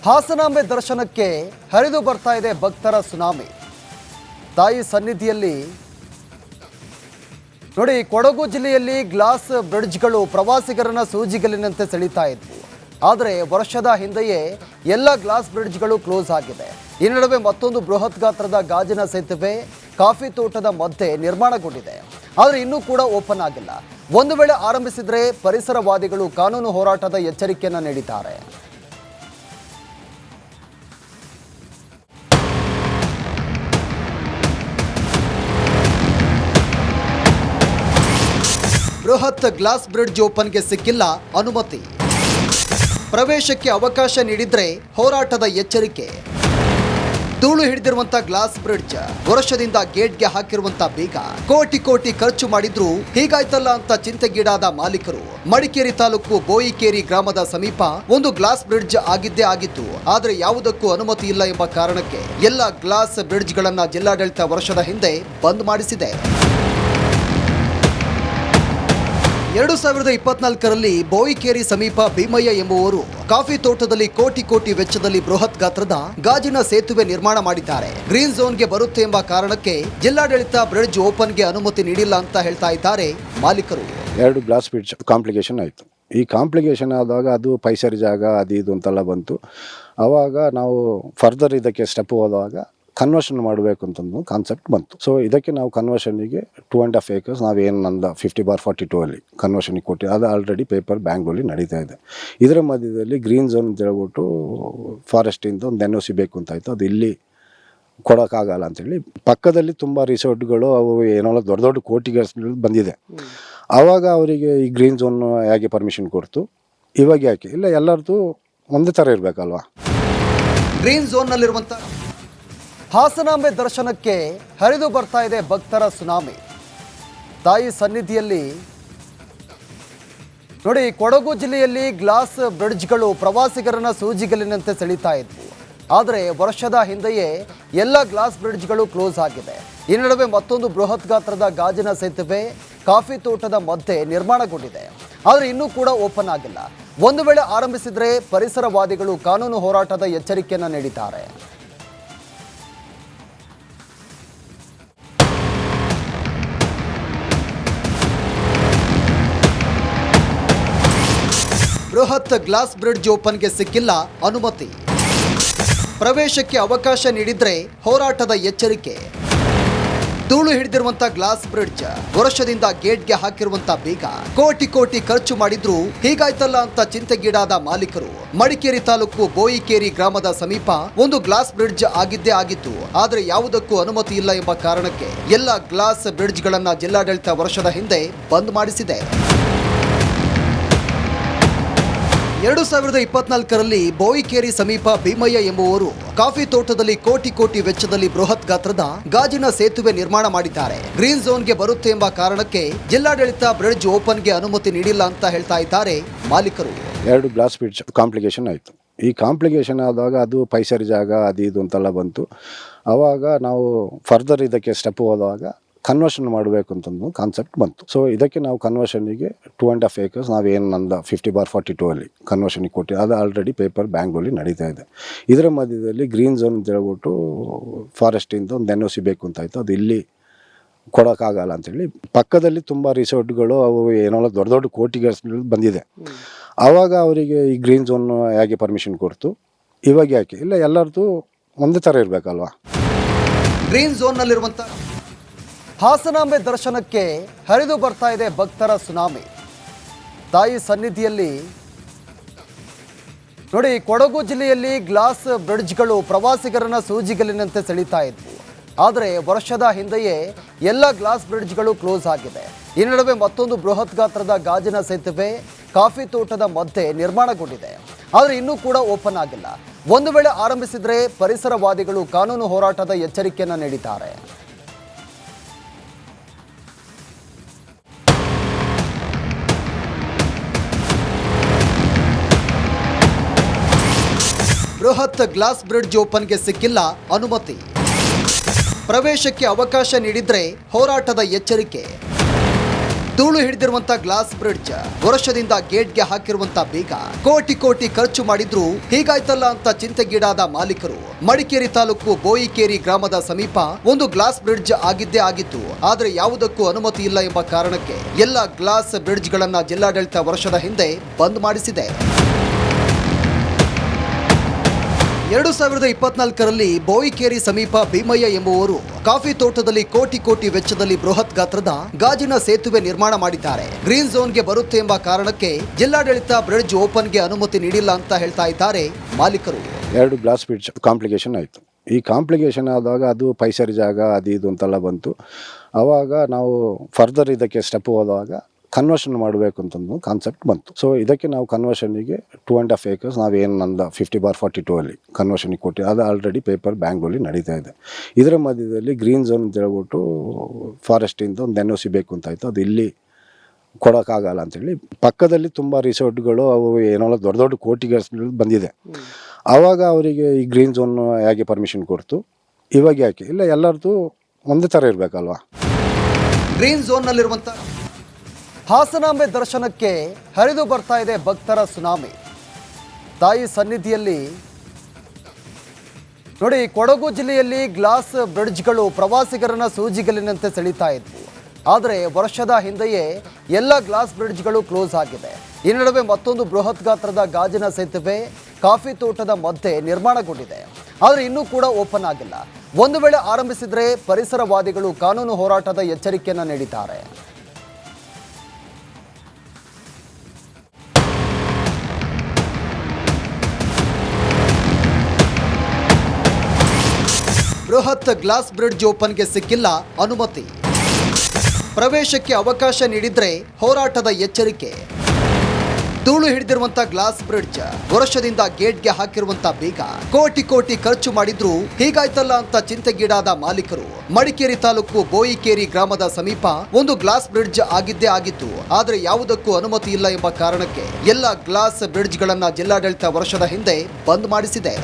ಹಾಸನಾಂಬೆ ದರ್ಶನಕ್ಕೆ ಹರಿದು ಬರ್ತಾ ಇದೆ ಭಕ್ತರ ಸುನಾಮಿ. ತಾಯಿ ಸನ್ನಿಧಿಯಲ್ಲಿ ನೋಡಿ, ಕೊಡಗು ಜಿಲ್ಲೆಯಲ್ಲಿ ಗ್ಲಾಸ್ ಬ್ರಿಡ್ಜ್ಗಳು ಪ್ರವಾಸಿಗರನ್ನ ಸೂಜಿಗಲ್ಲಿನಂತೆ ಸೆಳೀತಾ ಇದ್ವು. ಆದರೆ ವರ್ಷದ ಹಿಂದೆಯೇ ಎಲ್ಲ ಗ್ಲಾಸ್ ಬ್ರಿಡ್ಜ್ಗಳು ಕ್ಲೋಸ್ ಆಗಿದೆ. ಈ ನಡುವೆ ಮತ್ತೊಂದು ಬೃಹತ್ ಗಾತ್ರದ ಗಾಜಿನ ಸೇತುವೆ ಕಾಫಿ ತೋಟದ ಮಧ್ಯೆ ನಿರ್ಮಾಣಗೊಂಡಿದೆ. ಆದರೆ ಇನ್ನೂ ಕೂಡ ಓಪನ್ ಆಗಿಲ್ಲ. ಒಂದು ವೇಳೆ ಆರಂಭಿಸಿದರೆ ಪರಿಸರವಾದಿಗಳು ಕಾನೂನು ಹೋರಾಟದ ಎಚ್ಚರಿಕೆಯನ್ನು ನೀಡಿದ್ದಾರೆ. ಬೃಹತ್ ಗ್ಲಾಸ್ ಬ್ರಿಡ್ಜ್ ಓಪನ್ಗೆ ಸಿಕ್ಕಿಲ್ಲ ಅನುಮತಿ. ಪ್ರವೇಶಕ್ಕೆ ಅವಕಾಶ ನೀಡಿದ್ರೆ ಹೋರಾಟದ ಎಚ್ಚರಿಕೆ. ಧೂಳು ಹಿಡಿದಿರುವಂತ ಗ್ಲಾಸ್ ಬ್ರಿಡ್ಜ್, ವರ್ಷದಿಂದ ಗೇಟ್ಗೆ ಹಾಕಿರುವಂತ ಬೀಗ, ಕೋಟಿ ಖರ್ಚು ಮಾಡಿದ್ರು ಹೀಗಾಯ್ತಲ್ಲ ಅಂತ ಚಿಂತೆಗೀಡಾದ ಮಾಲೀಕರು. ಮಡಿಕೇರಿ ತಾಲೂಕು ಬೋಯಿಕೇರಿ ಗ್ರಾಮದ ಸಮೀಪ ಒಂದು ಗ್ಲಾಸ್ ಬ್ರಿಡ್ಜ್ ಆಗಿದ್ದೇ ಆಗಿತ್ತು. ಆದರೆ ಯಾವುದಕ್ಕೂ ಅನುಮತಿ ಇಲ್ಲ ಎಂಬ ಕಾರಣಕ್ಕೆ ಎಲ್ಲ ಗ್ಲಾಸ್ ಬ್ರಿಡ್ಜ್ಗಳನ್ನ ಜಿಲ್ಲಾಡಳಿತ ವರ್ಷದ ಹಿಂದೆ ಬಂದ್ ಮಾಡಿಸಿದೆ. 2024ರಲ್ಲಿ ಬೋಯಿಕೇರಿ ಸಮೀಪ ಭೀಮಯ್ಯ ಎಂಬುವರು ಕಾಫಿ ತೋಟದಲ್ಲಿ ಕೋಟಿ ವೆಚ್ಚದಲ್ಲಿ ಬೃಹತ್ ಗಾತ್ರದ ಗಾಜಿನ ಸೇತುವೆ ನಿರ್ಮಾಣ ಮಾಡಿದ್ದಾರೆ. ಗ್ರೀನ್ ಝೋನ್ಗೆ ಬರುತ್ತೆ ಎಂಬ ಕಾರಣಕ್ಕೆ ಜಿಲ್ಲಾಡಳಿತ ಬ್ರಿಡ್ಜ್ ಓಪನ್ಗೆ ಅನುಮತಿ ನೀಡಿಲ್ಲ ಅಂತ ಹೇಳ್ತಾ ಇದ್ದಾರೆ ಮಾಲೀಕರು. 2 ಗ್ಲಾಸ್ ಬ್ರಿಡ್ಜ್ ಕಾಂಪ್ಲಿಕೇಶನ್ ಆಯಿತು. ಈ ಕಾಂಪ್ಲಿಕೇಶನ್ ಆದಾಗ ಅದು ಪೈಸರಿ ಜಾಗ ಅದು ಇದು ಅಂತೆಲ್ಲ ಬಂತು. ಆವಾಗ ನಾವು ಫರ್ದರ್ ಇದಕ್ಕೆ ಸ್ಟೆಪ್ ಹೋದಾಗ ಕನ್ವರ್ಷನ್ ಮಾಡಬೇಕು ಅಂತಂದು ಕಾನ್ಸೆಪ್ಟ್ ಬಂತು. ಸೊ ಇದಕ್ಕೆ ನಾವು ಕನ್ವರ್ಷನ್ಗೆ 2.5 acres ನಾವೇನು ನಂದು 50/42 ಅಲ್ಲಿ ಕನ್ವರ್ಷನ್ಗೆ ಕೊಟ್ಟು ಅದು ಆಲ್ರೆಡಿ ಪೇಪರ್ ಬ್ಯಾಂಗ್ಳೂರಲ್ಲಿ ನಡೀತಾ ಇದೆ. ಇದರ ಮಧ್ಯದಲ್ಲಿ ಗ್ರೀನ್ ಝೋನ್ ಅಂತ ಹೇಳ್ಬಿಟ್ಟು ಫಾರೆಸ್ಟಿಂದ ಒಂದು NOC ಬೇಕು ಅಂತಾಯಿತು. ಅದು ಇಲ್ಲಿ ಕೊಡೋಕ್ಕಾಗಲ್ಲ ಅಂತೇಳಿ ಪಕ್ಕದಲ್ಲಿ ತುಂಬ ರಿಸಾರ್ಟ್ಗಳು ಅವು ಏನೋ ದೊಡ್ಡ ಕೋಟಿಗೆ ಬಂದಿದೆ. ಆವಾಗ ಅವರಿಗೆ ಈ ಗ್ರೀನ್ ಝೋನ್ ಹೇಗೆ ಪರ್ಮಿಷನ್ ಕೊಡ್ತು, ಇವಾಗ ಯಾಕೆ ಇಲ್ಲ, ಎಲ್ಲರದ್ದು ಒಂದೇ ಥರ ಇರಬೇಕಲ್ವಾ. ಗ್ರೀನ್ ಝೋನ್ನಲ್ಲಿರುವಂಥ ಹಾಸನಾಂಬೆ ದರ್ಶನಕ್ಕೆ ಹರಿದು ಬರ್ತಾ ಇದೆ ಭಕ್ತರ ಸುನಾಮಿ. ತಾಯಿ ಸನ್ನಿಧಿಯಲ್ಲಿ ನೋಡಿ, ಕೊಡಗು ಜಿಲ್ಲೆಯಲ್ಲಿ ಗ್ಲಾಸ್ ಬ್ರಿಡ್ಜ್ಗಳು ಪ್ರವಾಸಿಗರನ್ನ ಸೂಜಿಗಲ್ಲಿನಂತೆ ಸೆಳೀತಾ ಇದ್ವು. ಆದರೆ ವರ್ಷದ ಹಿಂದೆಯೇ ಎಲ್ಲ ಗ್ಲಾಸ್ ಬ್ರಿಡ್ಜ್ಗಳು ಕ್ಲೋಸ್ ಆಗಿದೆ. ಈ ನಡುವೆ ಮತ್ತೊಂದು ಬೃಹತ್ ಗಾತ್ರದ ಗಾಜಿನ ಸೇತುವೆ ಕಾಫಿ ತೋಟದ ಮಧ್ಯೆ ನಿರ್ಮಾಣಗೊಂಡಿದೆ. ಆದರೆ ಇನ್ನೂ ಕೂಡ ಓಪನ್ ಆಗಿಲ್ಲ. ಒಂದು ವೇಳೆ ಆರಂಭಿಸಿದರೆ ಪರಿಸರವಾದಿಗಳು ಕಾನೂನು ಹೋರಾಟದ ಎಚ್ಚರಿಕೆಯನ್ನು ನೀಡಿದ್ದಾರೆ. ಬೃಹತ್ ಗ್ಲಾಸ್ ಬ್ರಿಡ್ಜ್ ಓಪನ್ಗೆ ಸಿಕ್ಕಿಲ್ಲ ಅನುಮತಿ. ಪ್ರವೇಶಕ್ಕೆ ಅವಕಾಶ ನೀಡಿದ್ರೆ ಹೋರಾಟದ ಎಚ್ಚರಿಕೆ. ಧೂಳು ಹಿಡಿದಿರುವಂತ ಗ್ಲಾಸ್ ಬ್ರಿಡ್ಜ್, ವರ್ಷದಿಂದ ಗೇಟ್ಗೆ ಹಾಕಿರುವಂತ ಬೀಗ, ಕೋಟಿ ಖರ್ಚು ಮಾಡಿದ್ರು ಹೀಗಾಯ್ತಲ್ಲ ಅಂತ ಚಿಂತೆಗೀಡಾದ ಮಾಲೀಕರು. ಮಡಿಕೇರಿ ತಾಲೂಕು ಬೋಯಿಕೇರಿ ಗ್ರಾಮದ ಸಮೀಪ ಒಂದು ಗ್ಲಾಸ್ ಬ್ರಿಡ್ಜ್ ಆಗಿದ್ದೇ ಆಗಿತ್ತು. ಆದರೆ ಯಾವುದಕ್ಕೂ ಅನುಮತಿ ಇಲ್ಲ ಎಂಬ ಕಾರಣಕ್ಕೆ ಎಲ್ಲ ಗ್ಲಾಸ್ ಬ್ರಿಡ್ಜ್ಗಳನ್ನ ಜಿಲ್ಲಾಡಳಿತ ವರ್ಷದ ಹಿಂದೆ ಬಂದ್ ಮಾಡಿಸಿದೆ. 2024ರಲ್ಲಿ ಬೋಯಿಕೇರಿ ಸಮೀಪ ಭೀಮಯ್ಯ ಎಂಬುವರು ಕಾಫಿ ತೋಟದಲ್ಲಿ ಕೋಟಿ ವೆಚ್ಚದಲ್ಲಿ ಬೃಹತ್ ಗಾತ್ರದ ಗಾಜಿನ ಸೇತುವೆ ನಿರ್ಮಾಣ ಮಾಡಿದ್ದಾರೆ. ಗ್ರೀನ್ ಝೋನ್ಗೆ ಬರುತ್ತೆ ಎಂಬ ಕಾರಣಕ್ಕೆ ಜಿಲ್ಲಾಡಳಿತ ಬ್ರಿಡ್ಜ್ ಓಪನ್ಗೆ ಅನುಮತಿ ನೀಡಿಲ್ಲ ಅಂತ ಹೇಳ್ತಾ ಇದ್ದಾರೆ ಮಾಲೀಕರು. 2 ಗ್ಲಾಸ್ ಬ್ರಿಡ್ಜ್ ಕಾಂಪ್ಲಿಕೇಶನ್ ಆಯಿತು. ಈ ಕಾಂಪ್ಲಿಕೇಶನ್ ಆದಾಗ ಅದು ಪೈಸರಿ ಜಾಗ ಅದು ಇದು ಅಂತೆಲ್ಲ ಬಂತು. ಆವಾಗ ನಾವು ಫರ್ದರ್ ಇದಕ್ಕೆ ಸ್ಟೆಪ್ ಹೋದಾಗ ಕನ್ವರ್ಷನ್ ಮಾಡಬೇಕು ಅಂತಂದು ಕಾನ್ಸೆಪ್ಟ್ ಬಂತು. ಸೊ ಇದಕ್ಕೆ ನಾವು ಕನ್ವರ್ಷನ್ಗೆ 2.5 acres ನಾವೇನು ನಂದು 50/42 ಅಲ್ಲಿ ಕನ್ವರ್ಷನ್ಗೆ ಕೊಟ್ಟು ಅದು ಆಲ್ರೆಡಿ ಪೇಪರ್ ಬ್ಯಾಂಗ್ಳೂರಲ್ಲಿ ನಡೀತಾ ಇದೆ. ಇದರ ಮಧ್ಯದಲ್ಲಿ ಗ್ರೀನ್ ಝೋನ್ ಅಂತ ಹೇಳ್ಬಿಟ್ಟು ಫಾರೆಸ್ಟಿಂದ ಒಂದು NOC ಬೇಕು ಅಂತಾಯಿತು. ಅದು ಇಲ್ಲಿ ಕೊಡೋಕ್ಕಾಗಲ್ಲ ಅಂತೇಳಿ ಪಕ್ಕದಲ್ಲಿ ತುಂಬ ರಿಸಾರ್ಟ್ಗಳು ಅವು ಏನೋ ದೊಡ್ಡ ಕೋಟಿಗೆ ಬಂದಿದೆ. ಆವಾಗ ಅವರಿಗೆ ಈ ಗ್ರೀನ್ ಝೋನ್ ಹೇಗೆ ಪರ್ಮಿಷನ್ ಕೊಡ್ತು, ಇವಾಗ ಯಾಕೆ ಇಲ್ಲ, ಎಲ್ಲರದ್ದು ಒಂದೇ ಥರ ಇರಬೇಕಲ್ವಾ. ಗ್ರೀನ್ ಝೋನ್ನಲ್ಲಿರುವಂಥ ಹಾಸನಾಂಬೆ ದರ್ಶನಕ್ಕೆ ಹರಿದು ಬರ್ತಾ ಇದೆ ಭಕ್ತರ ಸುನಾಮಿ. ತಾಯಿ ಸನ್ನಿಧಿಯಲ್ಲಿ ನೋಡಿ, ಕೊಡಗು ಜಿಲ್ಲೆಯಲ್ಲಿ ಗ್ಲಾಸ್ ಬ್ರಿಡ್ಜ್ಗಳು ಪ್ರವಾಸಿಗರನ್ನ ಸೂಜಿಗಲ್ಲಿನಂತೆ ಸೆಳೀತಾ ಇದ್ವು. ಆದರೆ ವರ್ಷದ ಹಿಂದೆಯೇ ಎಲ್ಲ ಗ್ಲಾಸ್ ಬ್ರಿಡ್ಜ್ಗಳು ಕ್ಲೋಸ್ ಆಗಿದೆ. ಈ ನಡುವೆ ಮತ್ತೊಂದು ಬೃಹತ್ ಗಾತ್ರದ ಗಾಜಿನ ಸೇತುವೆ ಕಾಫಿ ತೋಟದ ಮಧ್ಯೆ ನಿರ್ಮಾಣಗೊಂಡಿದೆ. ಆದರೆ ಇನ್ನೂ ಕೂಡ ಓಪನ್ ಆಗಿಲ್ಲ. ಒಂದು ವೇಳೆ ಆರಂಭಿಸಿದರೆ ಪರಿಸರವಾದಿಗಳು ಕಾನೂನು ಹೋರಾಟದ ಎಚ್ಚರಿಕೆಯನ್ನು ನೀಡಿದ್ದಾರೆ. ಬೃಹತ್ ಗ್ಲಾಸ್ ಬ್ರಿಡ್ಜ್ ಓಪನ್ಗೆ ಸಿಕ್ಕಿಲ್ಲ ಅನುಮತಿ. ಪ್ರವೇಶಕ್ಕೆ ಅವಕಾಶ ನೀಡಿದ್ರೆ ಹೋರಾಟದ ಎಚ್ಚರಿಕೆ. ಧೂಳು ಹಿಡಿದಿರುವಂತ ಗ್ಲಾಸ್ ಬ್ರಿಡ್ಜ್, ವರ್ಷದಿಂದ ಗೇಟ್ಗೆ ಹಾಕಿರುವಂತ ಬೀಗ, ಕೋಟಿ ಕೋಟಿ ಖರ್ಚು ಮಾಡಿದ್ರು ಹೀಗಾಯ್ತಲ್ಲ ಅಂತ ಚಿಂತೆಗೀಡಾದ ಮಾಲೀಕರು. ಮಡಿಕೇರಿ ತಾಲೂಕು ಬೋಯಿಕೇರಿ ಗ್ರಾಮದ ಸಮೀಪ ಒಂದು ಗ್ಲಾಸ್ ಬ್ರಿಡ್ಜ್ ಆಗಿದ್ದೇ ಆಗಿತ್ತು. ಆದ್ರೆ ಯಾವುದಕ್ಕೂ ಅನುಮತಿ ಇಲ್ಲ ಎಂಬ ಕಾರಣಕ್ಕೆ ಎಲ್ಲ ಗ್ಲಾಸ್ ಬ್ರಿಡ್ಜ್ಗಳನ್ನ ಜಿಲ್ಲಾಡಳಿತ ವರ್ಷದ ಹಿಂದೆ ಬಂದ್ ಮಾಡಿಸಿದೆ. 2024ರಲ್ಲಿ ಬೋಯಿಕೇರಿ ಸಮೀಪ ಭೀಮಯ್ಯ ಎಂಬುವರು ಕಾಫಿ ತೋಟದಲ್ಲಿ ಕೋಟಿ ಕೋಟಿ ವೆಚ್ಚದಲ್ಲಿ ಬೃಹತ್ ಗಾತ್ರದ ಗಾಜಿನ ಸೇತುವೆ ನಿರ್ಮಾಣ ಮಾಡಿದ್ದಾರೆ. ಗ್ರೀನ್ ಝೋನ್ಗೆ ಬರುತ್ತೆ ಎಂಬ ಕಾರಣಕ್ಕೆ ಜಿಲ್ಲಾಡಳಿತ ಬ್ರಿಡ್ಜ್ ಓಪನ್ಗೆ ಅನುಮತಿ ನೀಡಿಲ್ಲ ಅಂತ ಹೇಳ್ತಾ ಇದ್ದಾರೆ ಮಾಲೀಕರು. 2 ಗ್ಲಾಸ್ ಬ್ರಿಡ್ಜ್ ಕಾಂಪ್ಲಿಕೇಶನ್ ಆಯಿತು. ಈ ಕಾಂಪ್ಲಿಕೇಶನ್ ಆದಾಗ ಅದು ಪೈಸರಿ ಜಾಗ ಅದು ಇದು ಅಂತೆಲ್ಲ ಬಂತು. ಆವಾಗ ನಾವು ಫರ್ದರ್ ಇದಕ್ಕೆ ಸ್ಟೆಪ್ ಹೋದಾಗ ಕನ್ವರ್ಷನ್ ಮಾಡಬೇಕು ಅಂತಂದು ಕಾನ್ಸೆಪ್ಟ್ ಬಂತು. ಸೊ ಇದಕ್ಕೆ ನಾವು ಕನ್ವರ್ಷನಿಗೆ 2.5 acres ನಾವೇನು ನಂದು 50/42 ಅಲ್ಲಿ ಕನ್ವರ್ಷನಿಗೆ ಕೊಟ್ಟು ಅದು ಆಲ್ರೆಡಿ ಪೇಪರ್ ಬ್ಯಾಂಗ್ಳೂರಲ್ಲಿ ನಡೀತಾ ಇದೆ. ಇದರ ಮಧ್ಯದಲ್ಲಿ ಗ್ರೀನ್ ಝೋನ್ ಅಂತ ಹೇಳ್ಬಿಟ್ಟು ಫಾರೆಸ್ಟಿಂದ ಒಂದು NOC ಬೇಕು ಅಂತಾಯಿತು. ಅದು ಇಲ್ಲಿ ಕೊಡೋಕ್ಕಾಗಲ್ಲ ಅಂತೇಳಿ ಪಕ್ಕದಲ್ಲಿ ತುಂಬ ರಿಸಾರ್ಟ್ಗಳು ಅವು ಏನೋ ದೊಡ್ಡ ದೊಡ್ಡ ಕೋಟಿಗಳು ಬಂದಿದೆ. ಆವಾಗ ಅವರಿಗೆ ಈ ಗ್ರೀನ್ ಝೋನ್ ಹೇಗೆ ಪರ್ಮಿಷನ್ ಕೊಡ್ತು, ಇವಾಗ ಯಾಕೆ ಇಲ್ಲ, ಎಲ್ಲರದ್ದು ಒಂದೇ ಥರ ಇರಬೇಕಲ್ವಾ. ಗ್ರೀನ್ ಝೋನ್ನಲ್ಲಿರುವಂಥ ಹಾಸನಾಂಬೆ ದರ್ಶನಕ್ಕೆ ಹರಿದು ಬರ್ತಾ ಇದೆ ಭಕ್ತರ ಸುನಾಮಿ. ತಾಯಿ ಸನ್ನಿಧಿಯಲ್ಲಿ ನೋಡಿ, ಕೊಡಗು ಜಿಲ್ಲೆಯಲ್ಲಿ ಗ್ಲಾಸ್ ಬ್ರಿಡ್ಜ್ಗಳು ಪ್ರವಾಸಿಗರನ್ನ ಸೂಜಿಗಲ್ಲಿನಂತೆ ಸೆಳೀತಾ ಇದ್ವು. ಆದರೆ ವರ್ಷದ ಹಿಂದೆಯೇ ಎಲ್ಲ ಗ್ಲಾಸ್ ಬ್ರಿಡ್ಜ್ಗಳು ಕ್ಲೋಸ್ ಆಗಿದೆ. ಈ ನಡುವೆ ಮತ್ತೊಂದು ಬೃಹತ್ ಗಾತ್ರದ ಗಾಜಿನ ಸೇತುವೆ ಕಾಫಿ ತೋಟದ ಮಧ್ಯೆ ನಿರ್ಮಾಣಗೊಂಡಿದೆ. ಆದರೆ ಇನ್ನೂ ಕೂಡ ಓಪನ್ ಆಗಿಲ್ಲ. ಒಂದು ವೇಳೆ ಆರಂಭಿಸಿದರೆ ಪರಿಸರವಾದಿಗಳು ಕಾನೂನು ಹೋರಾಟದ ಎಚ್ಚರಿಕೆಯನ್ನು ನೀಡಿದ್ದಾರೆ. ಬೃಹತ್ ಗ್ಲಾಸ್ ಬ್ರಿಡ್ಜ್ ಓಪನ್ಗೆ ಸಿಕ್ಕಿಲ್ಲ ಅನುಮತಿ. ಪ್ರವೇಶಕ್ಕೆ ಅವಕಾಶ ನೀಡಿದ್ರೆ ಹೋರಾಟದ ಎಚ್ಚರಿಕೆ. ಧೂಳು ಹಿಡಿದಿರುವಂತ ಗ್ಲಾಸ್ ಬ್ರಿಡ್ಜ್, ವರ್ಷದಿಂದ ಗೇಟ್ಗೆ ಹಾಕಿರುವಂತ ಬೀಗ, ಕೋಟಿ ಕೋಟಿ ಖರ್ಚು ಮಾಡಿದ್ರು ಹೀಗಾಯ್ತಲ್ಲ ಅಂತ ಚಿಂತೆಗೀಡಾದ ಮಾಲೀಕರು. ಮಡಿಕೇರಿ ತಾಲೂಕು ಬೋಯಿಕೇರಿ ಗ್ರಾಮದ ಸಮೀಪ ಒಂದು ಗ್ಲಾಸ್ ಬ್ರಿಡ್ಜ್ ಆಗಿದ್ದೇ ಆಗಿತ್ತು. ಆದ್ರೆ ಯಾವುದಕ್ಕೂ ಅನುಮತಿ ಇಲ್ಲ ಎಂಬ ಕಾರಣಕ್ಕೆ ಎಲ್ಲ ಗ್ಲಾಸ್ ಬ್ರಿಡ್ಜ್ಗಳನ್ನ ಜಿಲ್ಲಾಡಳಿತ ವರ್ಷದ ಹಿಂದೆ ಬಂದ್ ಮಾಡಿಸಿದೆ.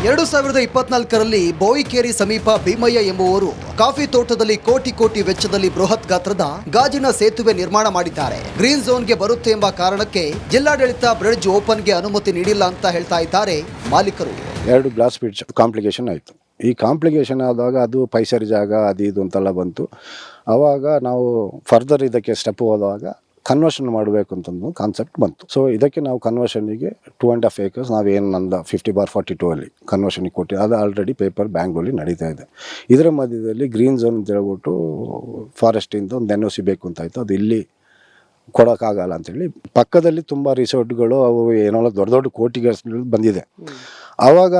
2024ರಲ್ಲಿ ಬೋಯಿಕೇರಿ ಸಮೀಪ ಭೀಮಯ್ಯ ಎಂಬುವರು ಕಾಫಿ ತೋಟದಲ್ಲಿ ಕೋಟಿ ಕೋಟಿ ವೆಚ್ಚದಲ್ಲಿ ಬೃಹತ್ ಗಾತ್ರದ ಗಾಜಿನ ಸೇತುವೆ ನಿರ್ಮಾಣ ಮಾಡಿದ್ದಾರೆ. ಗ್ರೀನ್ ಝೋನ್ಗೆ ಬರುತ್ತೆ ಎಂಬ ಕಾರಣಕ್ಕೆ ಜಿಲ್ಲಾಡಳಿತ ಬ್ರಿಡ್ಜ್ ಓಪನ್ಗೆ ಅನುಮತಿ ನೀಡಿಲ್ಲ ಅಂತ ಹೇಳ್ತಾ ಇದ್ದಾರೆ ಮಾಲೀಕರು. 2 ಗ್ಲಾಸ್ ಬ್ರಿಡ್ಜ್ ಕಾಂಪ್ಲಿಕೇಶನ್ ಆಯಿತು. ಈ ಕಾಂಪ್ಲಿಕೇಶನ್ ಆದಾಗ ಅದು ಪೈಸರಿ ಜಾಗ ಅದು ಇದು ಅಂತೆಲ್ಲ ಬಂತು. ಆವಾಗ ನಾವು ಫರ್ದರ್ ಇದಕ್ಕೆ ಸ್ಟೆಪ್ ಹೋದಾಗ ಕನ್ವರ್ಷನ್ ಮಾಡಬೇಕು ಅಂತಂದು ಕಾನ್ಸೆಪ್ಟ್ ಬಂತು. ಸೊ ಇದಕ್ಕೆ ನಾವು ಕನ್ವರ್ಷನಿಗೆ 2.5 acres ನಾವೇನು ನಂದು 50/42 ಅಲ್ಲಿ ಕನ್ವರ್ಷನಿಗೆ ಕೊಟ್ಟು ಅದು ಆಲ್ರೆಡಿ ಪೇಪರ್ ಬ್ಯಾಂಗ್ಳೂರಲ್ಲಿ ನಡೀತಾ ಇದೆ. ಇದರ ಮಧ್ಯದಲ್ಲಿ ಗ್ರೀನ್ ಝೋನ್ ಅಂತ ಹೇಳ್ಬಿಟ್ಟು ಫಾರೆಸ್ಟಿಂದ ಒಂದು NOC ಬೇಕು ಅಂತಾಯಿತು. ಅದು ಇಲ್ಲಿ ಕೊಡೋಕ್ಕಾಗಲ್ಲ ಅಂತೇಳಿ ಪಕ್ಕದಲ್ಲಿ ತುಂಬ ರಿಸಾರ್ಟ್ಗಳು ಅವು ಏನೋ ದೊಡ್ಡ ದೊಡ್ಡ ಕೋಟಿಗಳು ಬಂದಿದೆ. ಆವಾಗ